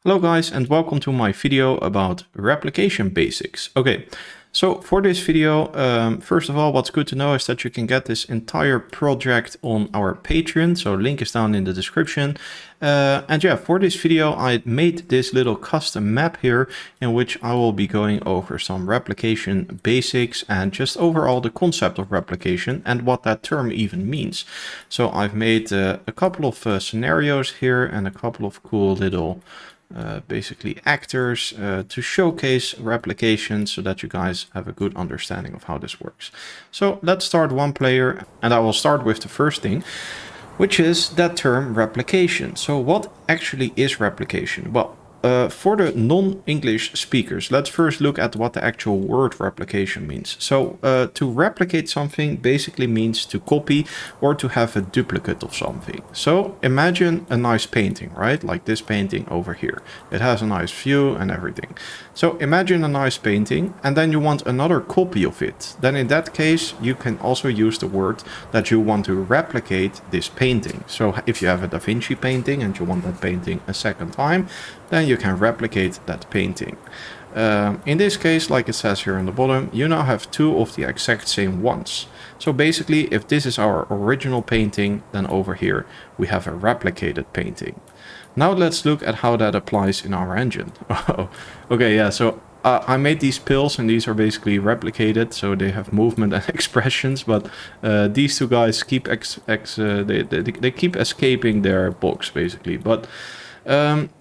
Hello guys, and welcome to my video about replication basics. Okay, so for this video, first of all, what's good to know is that you can get this entire project on our Patreon, so link is down in the description. And yeah, for this video I made this little custom map here in which I will be going over some replication basics and just overall the concept of replication and what that term even means. So I've made a couple of scenarios here and a couple of cool little basically actors to showcase replication so that you guys have a good understanding of how this works. So let's start one player, and I will start with the first thing, which is that term replication. So what actually is replication? Well, for the non-English speakers, let's first look at what the actual word replication means. So to replicate something basically means to copy or to have a duplicate of something. So imagine a nice painting, right? Like this painting over here. It has a nice view and everything. So imagine a nice painting and then you want another copy of it. Then in that case, you can also use the word that you want to replicate this painting. So if you have a Da Vinci painting and you want that painting a second time, then you can replicate that painting. In this case, like it says here on the bottom, you now have two of the exact same ones. So basically, if this is our original painting, then over here we have a replicated painting. Now let's look at how that applies in our engine. Okay, yeah, so I made these pills and these are basically replicated, so they have movement and expressions, but these two guys keep they keep escaping their box basically. But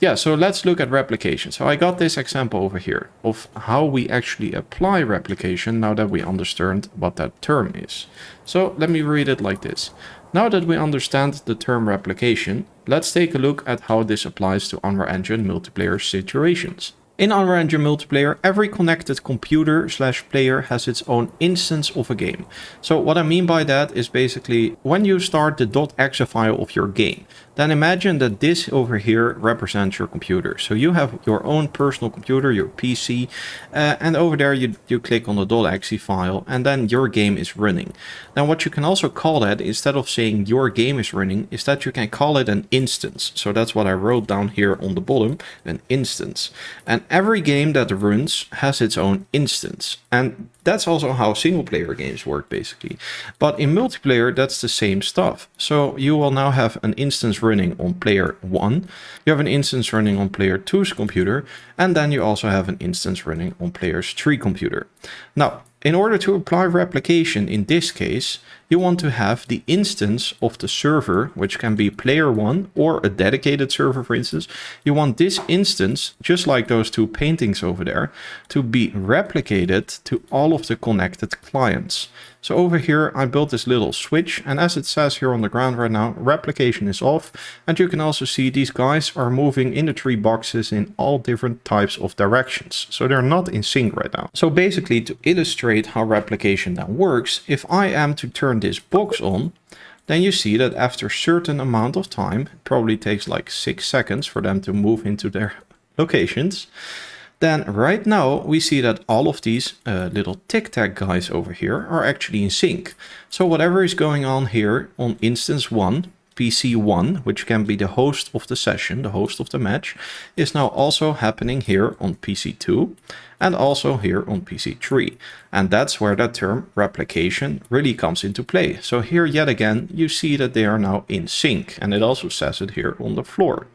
yeah, so let's look at replication. So I got this example over here of how we actually apply replication now that we understand what that term is. So let me read it like this. Now that we understand the term replication, let's take a look at how this applies to Unreal Engine multiplayer situations. In Unreal Engine multiplayer, every connected computer/player has its own instance of a game. So what I mean by that is basically when you start the .exe file of your game, then imagine that this over here represents your computer. So you have your own personal computer, your PC, and over there you click on the .exe file and then your game is running. Now what you can also call that, instead of saying your game is running, is that you can call it an instance. So that's what I wrote down here on the bottom, an instance. And every game that runs has its own instance. And that's also how single player games work basically. But in multiplayer, that's the same stuff. So you will now have an instance running on player 1. You have an instance running on player 2's computer. And then you also have an instance running on player 3's computer. Now, in order to apply replication in this case, you want to have the instance of the server, which can be player 1 or a dedicated server, for instance. You want this instance, just like those two paintings over there, to be replicated to all of the connected clients. So over here, I built this little switch, and as it says here on the ground right now, replication is off. And you can also see these guys are moving in the three boxes in all different types of directions. So they're not in sync right now. So basically, to illustrate how replication then works, if I am to turn this box on, then you see that after a certain amount of time, it probably takes like 6 seconds for them to move into their locations. Then right now we see that all of these little tic-tac guys over here are actually in sync. So whatever is going on here on instance 1, PC 1, which can be the host of the session, the host of the match, is now also happening here on PC 2 and also here on PC 3. And that's where that term replication really comes into play. So here yet again, you see that they are now in sync, and it also says it here on the floor.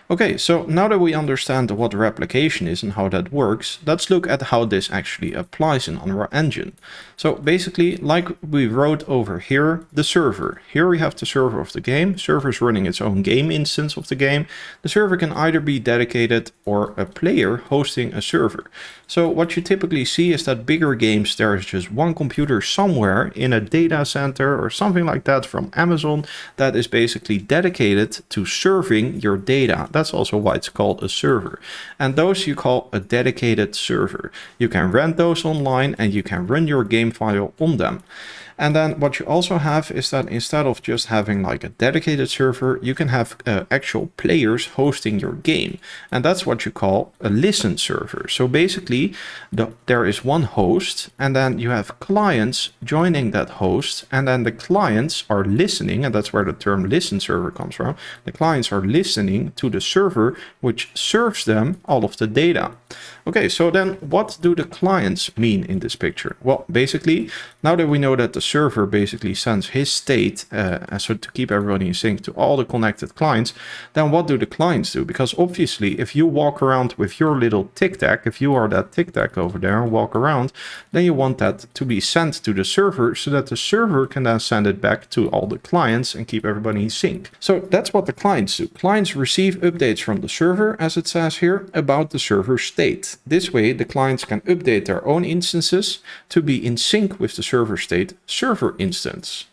Okay, so now that we understand what replication is and how that works, let's look at how this actually applies in Unreal Engine. So basically, like we wrote over here, the server. Here we have the server of the game. Server is running its own game instance of the game. The server can either be dedicated or a player hosting a server. So what you typically see is that bigger games, there is just one computer somewhere in a data center or something like that from Amazon that is basically dedicated to serving your data. That's also why it's called a server. And those you call a dedicated server. You can rent those online and you can run your game file on them. And then what you also have is that instead of just having like a dedicated server, you can have actual players hosting your game. And that's what you call a listen server. So basically there is one host, and then you have clients joining that host, and then the clients are listening, and that's where the term listen server comes from. The clients are listening to the server, which serves them all of the data. Okay, so then what do the clients mean in this picture? Well, basically, now that we know that the server basically sends his state, so to keep everybody in sync to all the connected clients, then what do the clients do? Because obviously, if you walk around with your little tic tac, if you are that tic tac over there and walk around, then you want that to be sent to the server so that the server can then send it back to all the clients and keep everybody in sync. So that's what the clients do. Clients receive updates from the server, as it says here, about the server state. This way, the clients can update their own instances to be in sync with the server state server instance.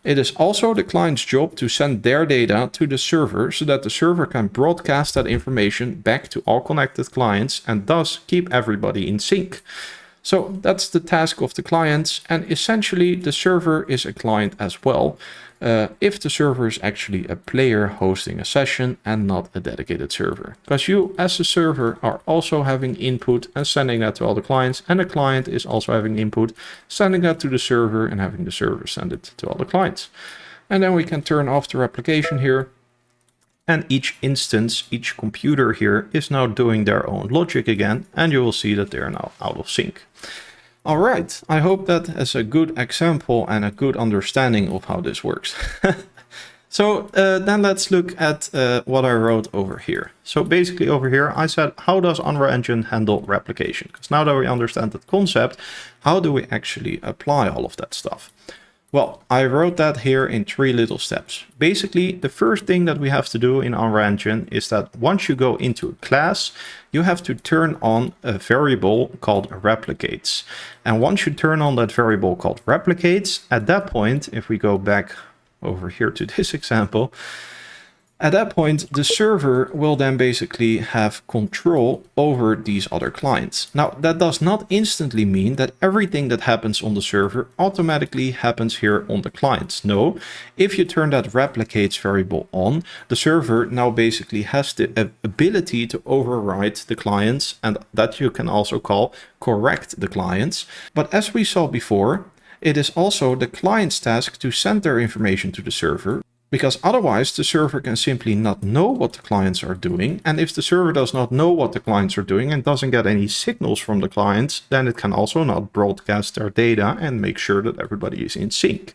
It is also the client's job to send their data to the server so that the server can broadcast that information back to all connected clients and thus keep everybody in sync. So that's the task of the clients, and essentially the server is a client as well, if the server is actually a player hosting a session and not a dedicated server. Because you as a server are also having input and sending that to all the clients, and the client is also having input, sending that to the server and having the server send it to all the clients. And then we can turn off the replication here. And each instance, each computer here is now doing their own logic again, and you will see that they are now out of sync. All right, I hope that is a good example and a good understanding of how this works. So then let's look at what I wrote over here. So basically over here, I said, how does Unreal Engine handle replication? Because now that we understand that concept, how do we actually apply all of that stuff? Well, I wrote that here in 3 little steps. Basically, the first thing that we have to do in Unreal Engine is that once you go into a class, you have to turn on a variable called replicates. And once you turn on that variable called replicates, at that point, if we go back over here to this example, at that point, the server will then basically have control over these other clients. Now, that does not instantly mean that everything that happens on the server automatically happens here on the clients. No, if you turn that replicates variable on, the server now basically has the ability to override the clients, and that you can also call correct the clients. But as we saw before, it is also the client's task to send their information to the server, because otherwise the server can simply not know what the clients are doing. And if the server does not know what the clients are doing and doesn't get any signals from the clients, then it can also not broadcast their data and make sure that everybody is in sync.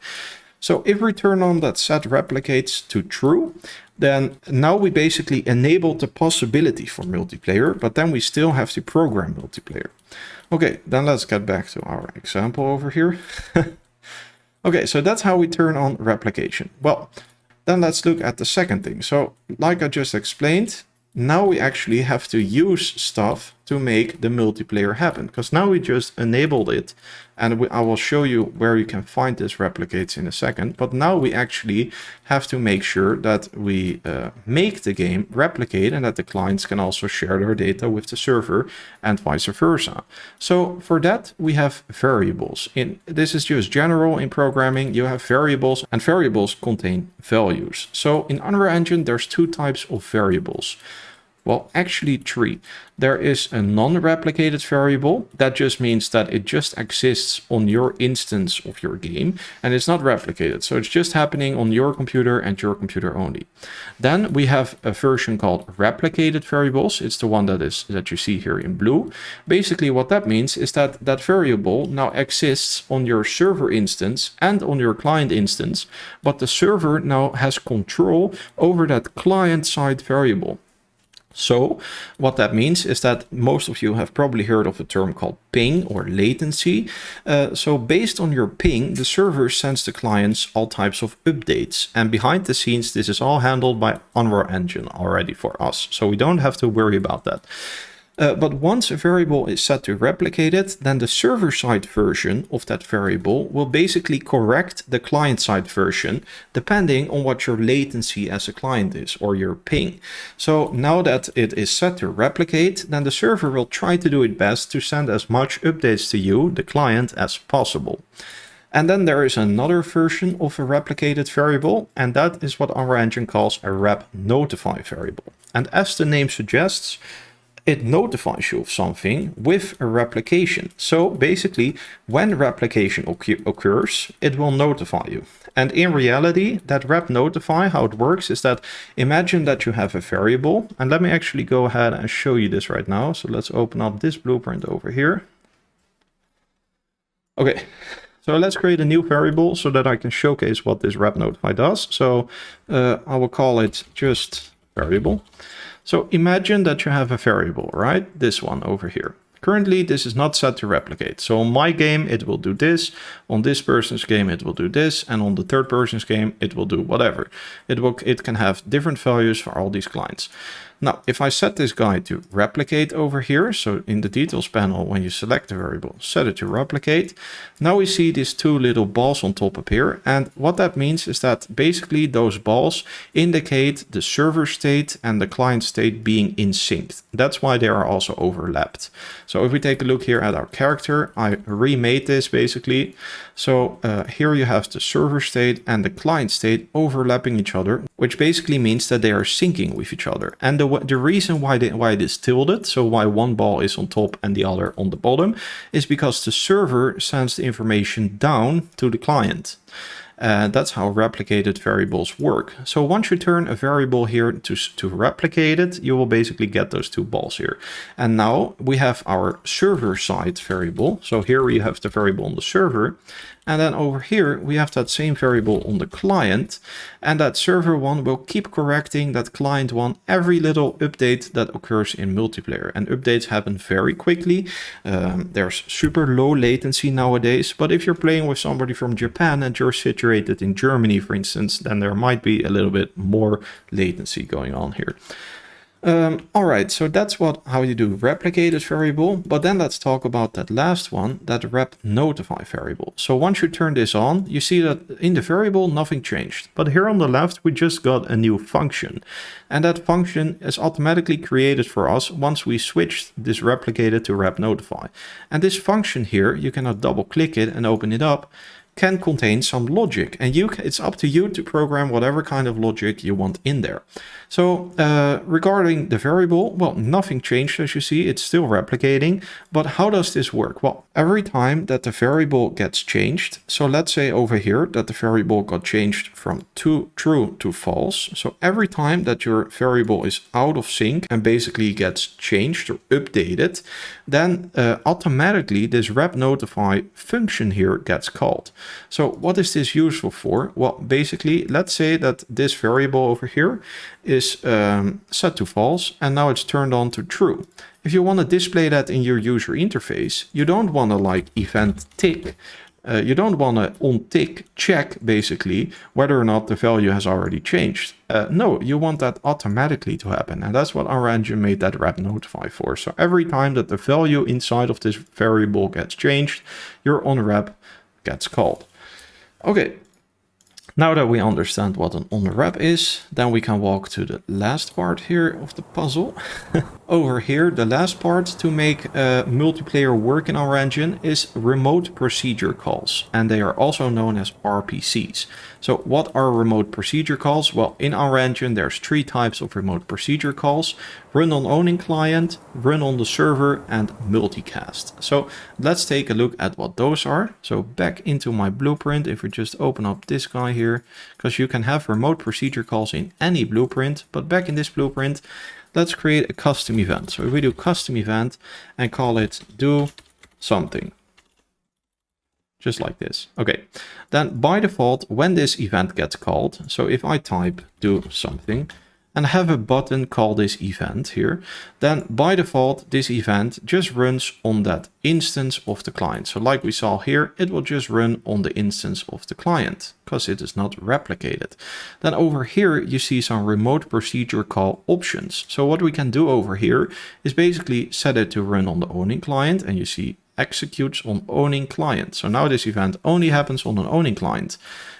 So if we turn on that set replicates to true, then now we basically enabled the possibility for multiplayer, but then we still have to program multiplayer. Okay, then let's get back to our example over here. Okay, so that's how we turn on replication. Well, then let's look at the second thing. So like I just explained, now we actually have to use stuff to make the multiplayer happen, because now we just enabled it, and I will show you where you can find this replicates in a second. But now we actually have to make sure that we make the game replicate and that the clients can also share their data with the server and vice versa. So for that, we have variables. This is just general in programming. You have variables, and variables contain values. So in Unreal Engine, there's 2 types of variables. Well, actually 3. There is a non-replicated variable. That just means that it just exists on your instance of your game and it's not replicated. So it's just happening on your computer and your computer only. Then we have a version called replicated variables. It's the one that you see here in blue. Basically what that means is that that variable now exists on your server instance and on your client instance, but the server now has control over that client-side variable. So what that means is that most of you have probably heard of a term called ping or latency. So based on your ping, the server sends the clients all types of updates. And behind the scenes, this is all handled by Unreal Engine already for us. So we don't have to worry about that. But once a variable is set to replicated, then the server-side version of that variable will basically correct the client-side version, depending on what your latency as a client is, or your ping. So now that it is set to replicate, then the server will try to do its best to send as much updates to you, the client, as possible. And then there is another version of a replicated variable, and that is what our engine calls a RepNotify variable. And as the name suggests, it notifies you of something with a replication. So basically, when replication occurs, it will notify you. And in reality, that RepNotify, how it works is that imagine that you have a variable. And let me actually go ahead and show you this right now. So let's open up this blueprint over here. Okay, so let's create a new variable so that I can showcase what this RepNotify does. So I will call it just variable. So imagine that you have a variable, right? This one over here. Currently, this is not set to replicate. So on my game, it will do this. On this person's game, it will do this. And on the third person's game, it will do whatever. It can have different values for all these clients. Now, if I set this guy to replicate over here, so in the details panel, when you select the variable, set it to replicate. Now we see these two little balls on top appear. And what that means is that basically those balls indicate the server state and the client state being in sync. That's why they are also overlapped. So if we take a look here at our character, I remade this basically. So here you have the server state and the client state overlapping each other, which basically means that they are syncing with each other. And the reason why it is tilted, so why one ball is on top and the other on the bottom, is because the server sends the information down to the client. That's how replicated variables work. So once you turn a variable here to replicate it, you will basically get those two balls here. And now we have our server side variable. So here we have the variable on the server. And then over here, we have that same variable on the client. And that server one will keep correcting that client one every little update that occurs in multiplayer. And updates happen very quickly. There's super low latency nowadays. But if you're playing with somebody from Japan and you're situated in Germany, for instance, then there might be a little bit more latency going on here. All right, so that's how you do replicated variable, but then let's talk about that last one, that RepNotify variable. So once you turn this on, you see that in the variable, nothing changed. But here on the left, we just got a new function. And that function is automatically created for us once we switched this replicated to RepNotify. And this function here, you can now double click it and open it up, can contain some logic, and it's up to you to program whatever kind of logic you want in there. So regarding the variable, well, nothing changed as you see, it's still replicating, but how does this work? Well, every time that the variable gets changed, so let's say over here that the variable got changed from true to false. So every time that your variable is out of sync and basically gets changed or updated, then automatically this RepNotify function here gets called. So what is this useful for? Well, basically, let's say that this variable over here is set to false, and now it's turned on to true. If you want to display that in your user interface, you don't want to like event tick. You don't want to on tick check basically whether or not the value has already changed. No, you want that automatically to happen. And that's what our engine made that RepNotify for. So every time that the value inside of this variable gets changed, your onRep gets called. Okay, now that we understand what an onRep is, then we can walk to the last part here of the puzzle. Over here, the last part to make multiplayer work in our engine is remote procedure calls, and they are also known as RPCs. So what are remote procedure calls? Well, in our engine, there's 3 types of remote procedure calls: run on owning client, run on the server, and multicast. So let's take a look at what those are. So back into my blueprint, if we just open up this guy here, because you can have remote procedure calls in any blueprint, but back in this blueprint, let's create a custom event. So if we do custom event and call it do something, just like this. Okay, then by default, when this event gets called, so if I type do something and have a button call this event here, then by default, this event just runs on that instance of the client. So like we saw here, it will just run on the instance of the client because it is not replicated. Then over here, you see some remote procedure call options. So what we can do over here is basically set it to run on the owning client, and you see executes on owning client. So now this event only happens on an owning client.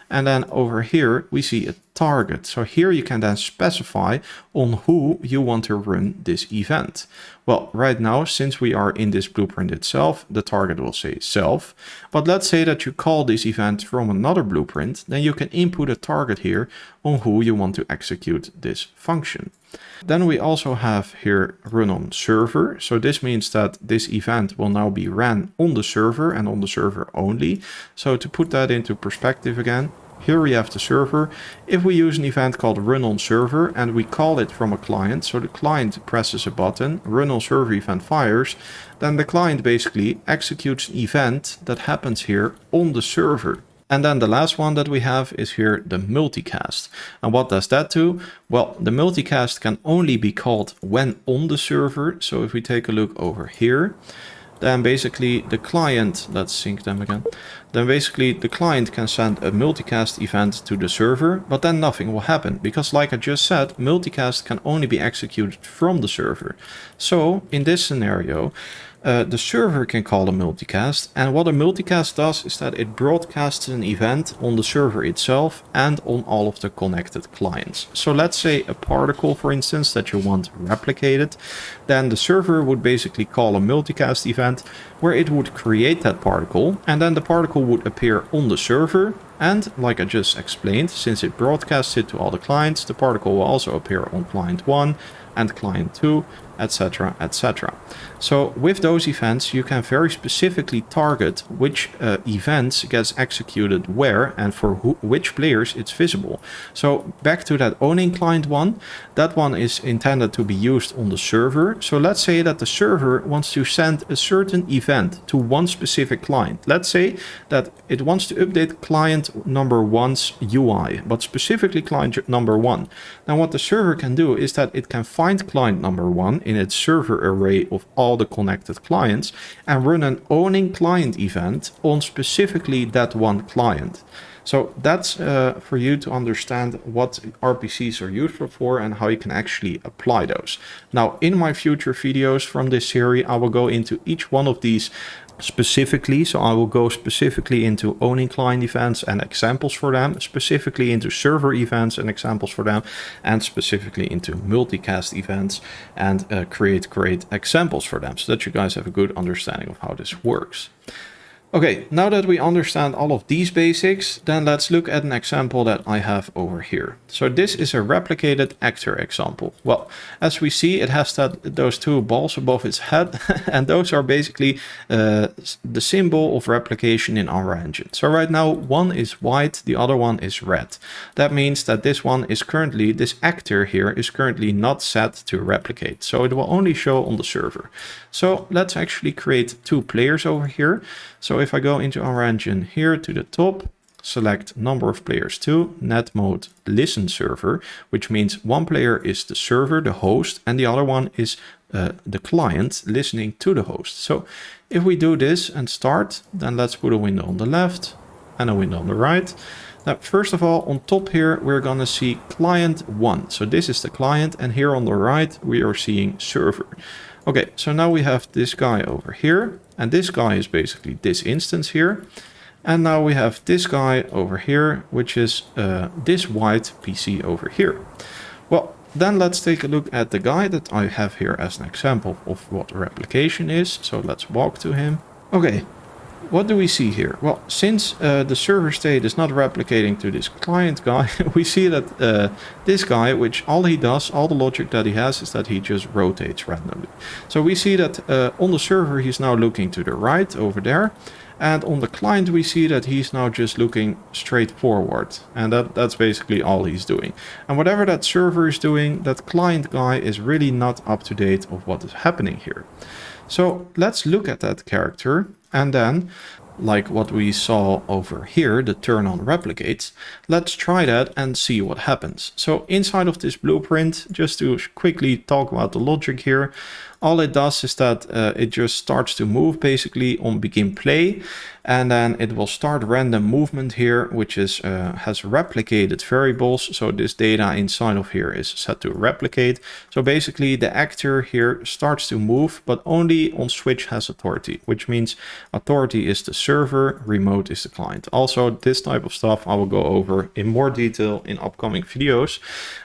And then over here, we see a target. So here you can then specify on who you want to run this event. Well, right now, since we are in this blueprint itself, the target will say self. But let's say that you call this event from another blueprint, then you can input a target here on who you want to execute this function. Then we also have here run on server. So this means that this event will now be ran on the server and on the server only. So to put that into perspective again, here we have the server. If we use an event called run on server and we call it from a client, so the client presses a button, run on server event fires, then the client basically executes an event that happens here on the server. And then the last one that we have is here the multicast. And what does that do? Well, the multicast can only be called when on the server. So if we take a look over here, then basically the client, let's sync them again. Then basically the client can send a multicast event to the server, but then nothing will happen because like I just said, multicast can only be executed from the server. So in this scenario, the server can call a multicast, and what a multicast does is that it broadcasts an event on the server itself and on all of the connected clients. So let's say a particle, for instance, that you want replicated, then the server would basically call a multicast event where it would create that particle, and then the particle would appear on the server. And like I just explained, since it broadcasts it to all the clients, the particle will also appear on client 1 and client 2, etc, etc. So with those events, you can very specifically target which events gets executed where and for which players it's visible. So back to that owning client one, that one is intended to be used on the server. So let's say that the server wants to send a certain event to one specific client. Let's say that it wants to update client number one's UI, but specifically client number one. Now what the server can do is that it can find client number one in its server array of all the connected clients and run an owning client event on specifically that one client. So that's for you to understand what RPCs are useful for and how you can actually apply those. Now, in my future videos from this series, I will go into each one of these specifically. So I will go specifically into owning client events and examples for them, specifically into server events and examples for them, and specifically into multicast events and create great examples for them so that you guys have a good understanding of how this works. Okay, now that we understand all of these basics, then let's look at an example that I have over here. So this is a replicated actor example. Well, as we see, it has those two balls above its head, and those are basically the symbol of replication in our engine. So right now, one is white, the other one is red. That means that this one is currently, this actor here is currently not set to replicate. So it will only show on the server. So let's actually create two players over here. So if I go into our engine here to the top, select number of players 2, net mode listen server, which means one player is the server, the host, and the other one is the client listening to the host. So if we do this and start, then let's put a window on the left and a window on the right. Now, first of all, on top here, we're going to see client 1. So this is the client, and here on the right, we are seeing server. Okay, so now we have this guy over here, and this guy is basically this instance here. And now we have this guy over here, which is this white PC over here. Well, then let's take a look at the guy that I have here as an example of what replication is. So let's walk to him. Okay, what do we see here? Well, since the server state is not replicating to this client guy, we see that this guy, which all he does, all the logic that he has is that he just rotates randomly. So we see that on the server, he's now looking to the right over there. And on the client, we see that he's now just looking straight forward. And that's basically all he's doing. And whatever that server is doing, that client guy is really not up to date of what is happening here. So let's look at that character. And then, like what we saw over here, the turn on replicates, let's try that and see what happens. So inside of this blueprint, just to quickly talk about the logic here, all it does is that it just starts to move basically on begin play, and then it will start random movement here, which is has replicated variables. So this data inside of here is set to replicate. So basically the actor here starts to move, but only on switch has authority, which means authority is the server, remote is the client. Also, this type of stuff I will go over in more detail in upcoming videos.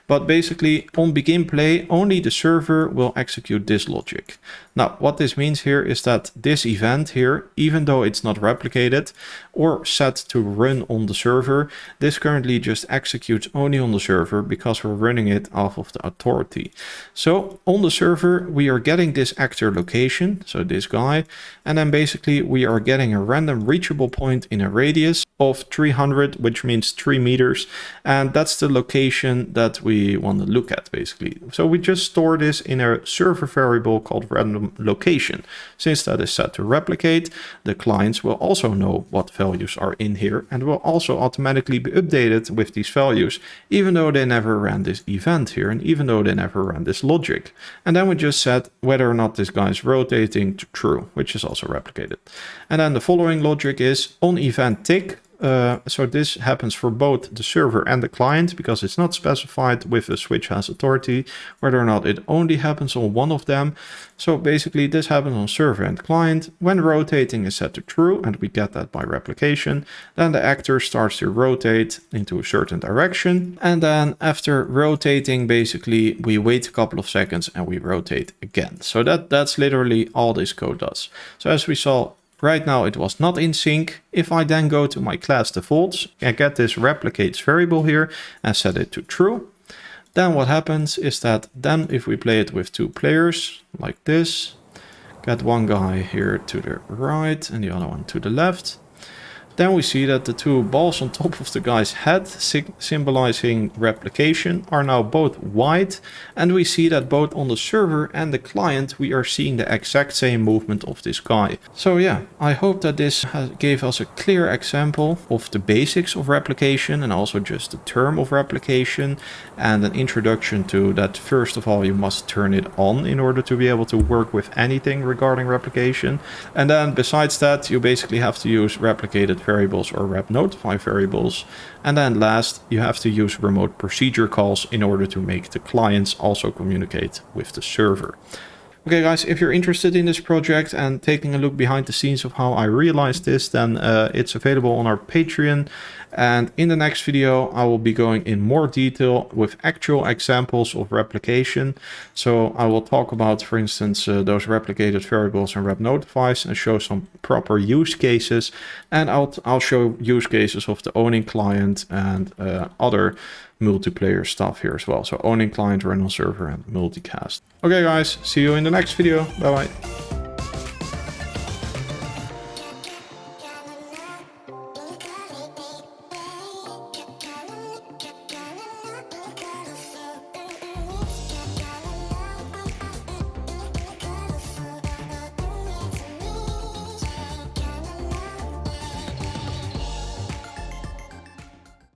But basically, on begin play, only the server will execute this logic. Now, what this means here is that this event here, even though it's not replicated or set to run on the server, this currently just executes only on the server because we're running it off of the authority. So on the server, we are getting this actor location, so this guy, and then basically we are getting a random reachable point in a radius of 300, which means 3 meters, and that's the location that we want to look at basically. So we just store this in a server variable called random location. Since that is set to replicate, the clients will also know what values are in here and will also automatically be updated with these values, even though they never ran this event here and even though they never ran this logic. And then we just set whether or not this guy is rotating to true, which is also replicated. And then the following logic is on event tick. So this happens for both the server and the client because it's not specified with a switch has authority whether or not it only happens on one of them. So basically this happens on server and client. When rotating is set to true, and we get that by replication, then the actor starts to rotate into a certain direction. And then after rotating, basically we wait a couple of seconds and we rotate again. So that's literally all this code does. So as we saw, right now it was not in sync. If I then go to my class defaults, I get this replicates variable here and set it to true. Then what happens is that then if we play it with 2 players like this, get one guy here to the right and the other one to the left. Then we see that the 2 balls on top of the guy's head, symbolizing replication, are now both white. And we see that both on the server and the client, we are seeing the exact same movement of this guy. So yeah, I hope that this gave us a clear example of the basics of replication and also just the term of replication and an introduction to that. First of all, you must turn it on in order to be able to work with anything regarding replication. And then besides that, you basically have to use replicated variables or RepNotify variables. And then last, you have to use remote procedure calls in order to make the clients also communicate with the server. Okay guys, if you're interested in this project and taking a look behind the scenes of how I realized this, then it's available on our Patreon. And in the next video, I will be going in more detail with actual examples of replication. So I will talk about, for instance, those replicated variables and RepNotifys and show some proper use cases. And I'll show use cases of the owning client and other multiplayer stuff here as well. So owning client, run on server, and multicast. Okay guys, see you in the next video. Bye bye.